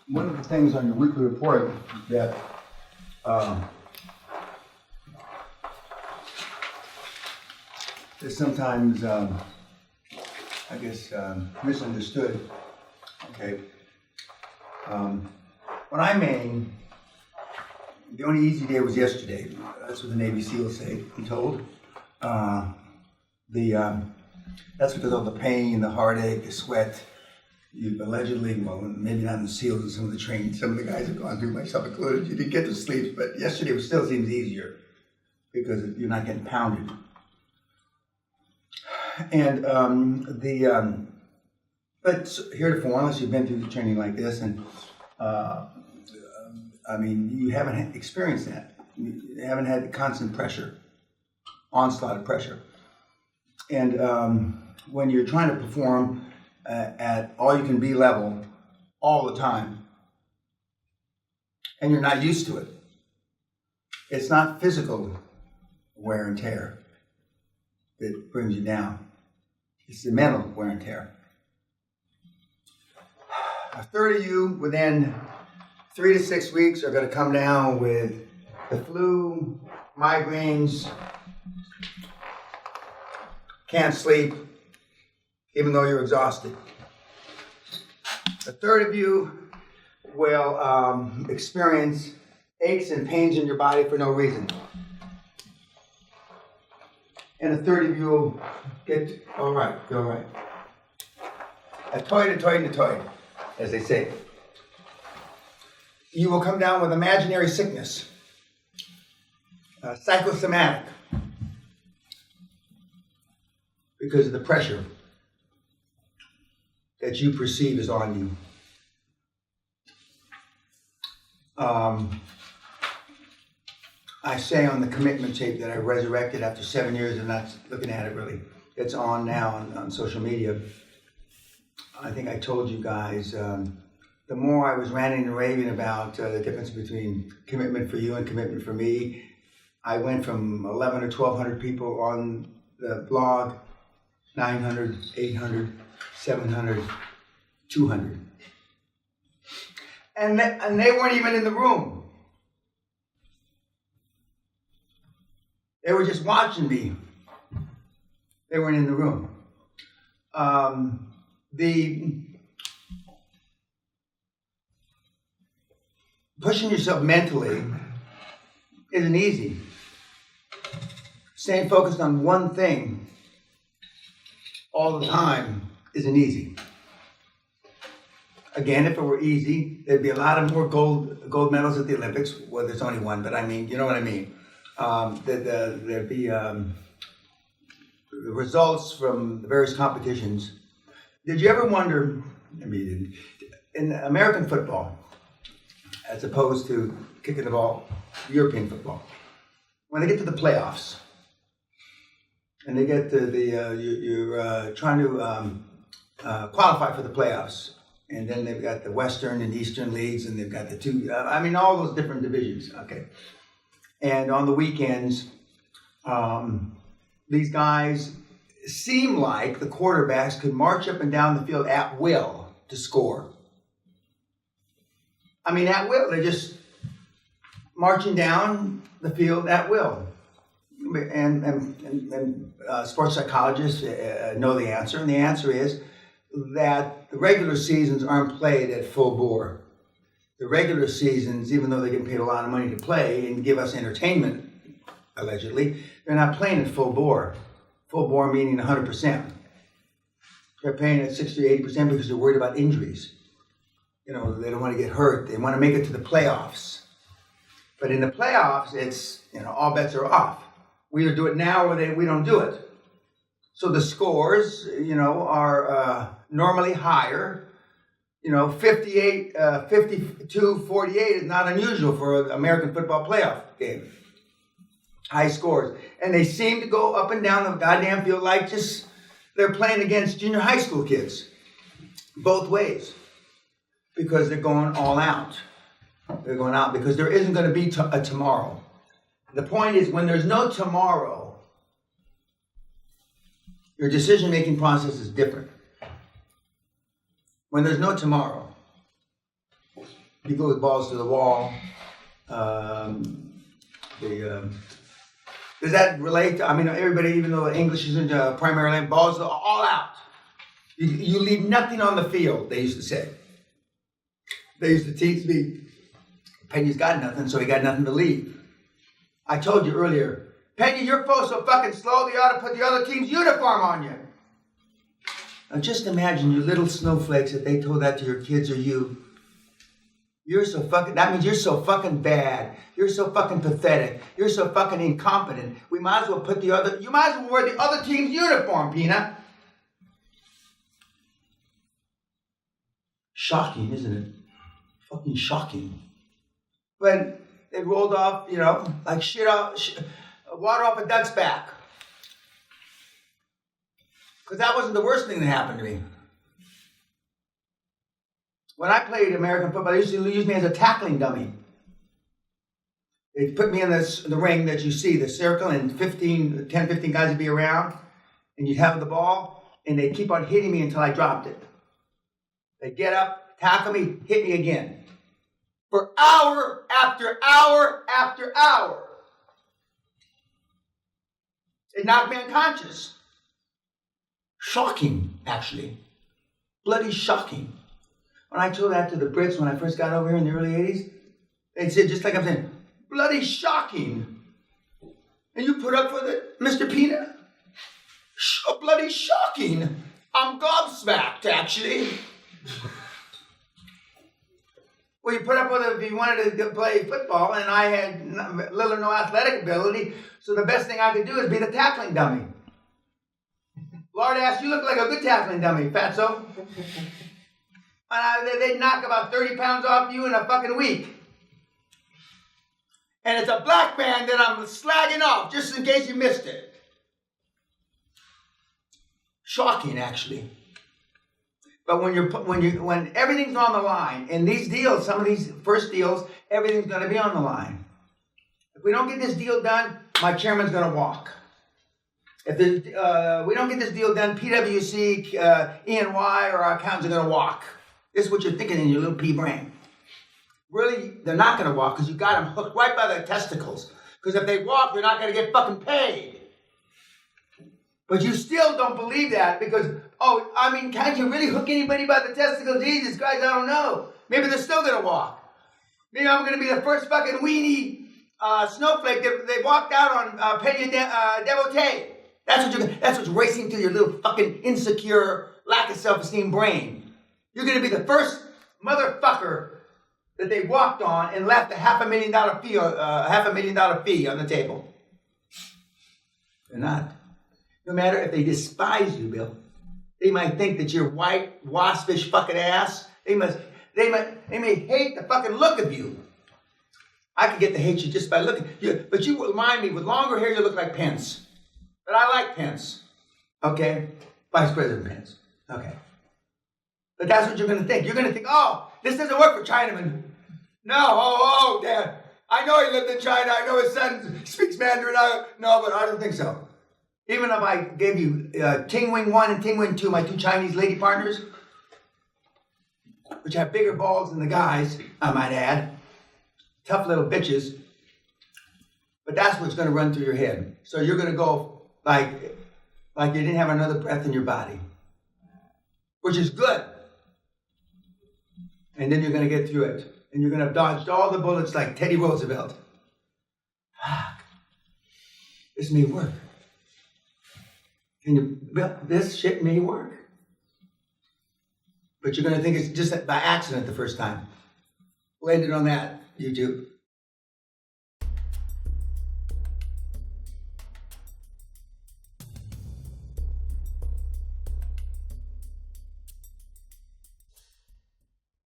one of the things on your weekly report that is sometimes, I guess, misunderstood. Okay. What I mean, the only easy day was yesterday. That's what the Navy SEALs say, I'm told. That's because of the pain, the heartache, the sweat. You allegedly, well, maybe not in the SEALs and some of the training, some of the guys have gone through, myself included, you didn't get to sleep, but yesterday still seems easier because you're not getting pounded. And but heretofore, unless you've been through the training like this, and I mean, you haven't experienced that. You haven't had the constant pressure, onslaught of pressure. And when you're trying to perform at all-you-can-be level all the time, and you're not used to it, it's not physical wear and tear that brings you down. It's the mental wear and tear. A third of you within 3 to 6 weeks are going to come down with the flu, migraines, can't sleep, even though you're exhausted. A third of you will experience aches and pains in your body for no reason. And a third of you will get all right. A toy, as they say. You will come down with imaginary sickness, psychosomatic, because of the pressure that you perceive is on you. I say on the commitment tape that I resurrected after 7 years and not looking at it really. It's on now on social media. I think I told you guys, the more I was ranting and raving about the difference between commitment for you and commitment for me, I went from 11 or 1,200 people on the blog, 900, 800, 700, 200. And they weren't even in the room. They were just watching me. They weren't in the room. Pushing yourself mentally isn't easy. Staying focused on one thing all the time isn't easy. Again, if it were easy, there'd be a lot of more gold medals at the Olympics. Well, there's only one, but I mean, you know what I mean. There'd be the results from the various competitions. Did you ever wonder, maybe you didn't, in American football, as opposed to kicking the ball, European football, when they get to the playoffs, and they get to you're trying to qualify for the playoffs, and then they've got the Western and Eastern leagues, and they've got the two, all those different divisions, okay. And on the weekends, these guys seem like the quarterbacks could march up and down the field at will to score. I mean, at will. They're just marching down the field at will. And sports psychologists know the answer. And the answer is that the regular seasons aren't played at full bore. The regular seasons, even though they get paid a lot of money to play and give us entertainment, allegedly, they're not playing at full bore. Full bore meaning 100%. They're paying at 60 or 80% because they're worried about injuries. You know, they don't want to get hurt. They want to make it to the playoffs. But in the playoffs, it's, all bets are off. We either do it now or we don't do it. So the scores, are normally higher. 58, 52, 48 is not unusual for an American football playoff game. High scores. And they seem to go up and down the goddamn field like just they're playing against junior high school kids. Both ways. Because they're going all out. They're going out because there isn't going to be a tomorrow. The point is, when there's no tomorrow, your decision-making process is different. When there's no tomorrow, You go with balls to the wall. Does that relate to, I mean, everybody, even though English isn't primary language, balls are all out. You leave nothing on the field, they used to say. They used to teach me, Peña's got nothing, so he got nothing to leave. I told you earlier, Peña, you're so fucking slow, they ought to put the other team's uniform on you. Now just imagine you little snowflakes if they told that to your kids or you. You're so fucking, that means you're so fucking bad. You're so fucking pathetic. You're so fucking incompetent. We might as well put you might as well wear the other team's uniform, Peña. Shocking, isn't it? Fucking shocking. But they rolled off, like water off a duck's back. Because that wasn't the worst thing that happened to me. When I played American football, they used to use me as a tackling dummy. They put me in the ring that you see, the circle, and 10, 15 guys would be around, and you'd have the ball, and they'd keep on hitting me until I dropped it. They'd get up, tackle me, hit me again. For hour after hour after hour. It knocked me unconscious. Shocking, actually. Bloody shocking. When I told that to the Brits when I first got over here in the early 80s, they said, just like I'm saying, bloody shocking. And you put up with it, Mr. Peña? Bloody shocking. I'm gobsmacked, actually. Well, you put up with it if you wanted to play football, and I had little or no athletic ability, so the best thing I could do is be the tackling dummy. Lord ass, you look like a good tackling dummy, fatso. And they'd knock about 30 pounds off you in a fucking week. And it's a black man that I'm slagging off, just in case you missed it. Shocking, actually. But when everything's on the line, and these deals, some of these first deals, everything's going to be on the line. If we don't get this deal done, my chairman's going to walk. If we don't get this deal done, PwC, E&Y, or our accountants are going to walk. This is what you're thinking in your little pea brain. Really, they're not going to walk because you got them hooked right by their testicles. Because if they walk, they're not going to get fucking paid. But you still don't believe that because, can't you really hook anybody by the testicles? Jesus Christ, I don't know. Maybe they're still going to walk. Maybe I'm going to be the first fucking weenie snowflake that they walked out on Peña devotee. That's what's racing through your little fucking insecure, lack of self-esteem brain. You're going to be the first motherfucker that they walked on and left a $500,000 fee on the table. They're not. No matter if they despise you, Bill, they might think that you're white, waspish fucking ass. They may hate the fucking look of you. I could get to hate you just by looking. But you remind me, with longer hair, you look like Pence. But I like Pence. Okay? Vice President Pence. Okay. But that's what you're going to think. You're going to think, oh, this doesn't work for Chinaman. No, Dad. I know he lived in China. I know his son speaks Mandarin. No, but I don't think so. Even if I gave you Ting Wing 1 and Ting Wing 2, my two Chinese lady partners, which have bigger balls than the guys, I might add. Tough little bitches. But that's what's going to run through your head. So you're going to go like you didn't have another breath in your body. Which is good. And then you're going to get through it. And you're going to have dodged all the bullets like Teddy Roosevelt. Fuck. This may work. This shit may work. But you're going to think it's just by accident the first time. We'll end it on that, YouTube.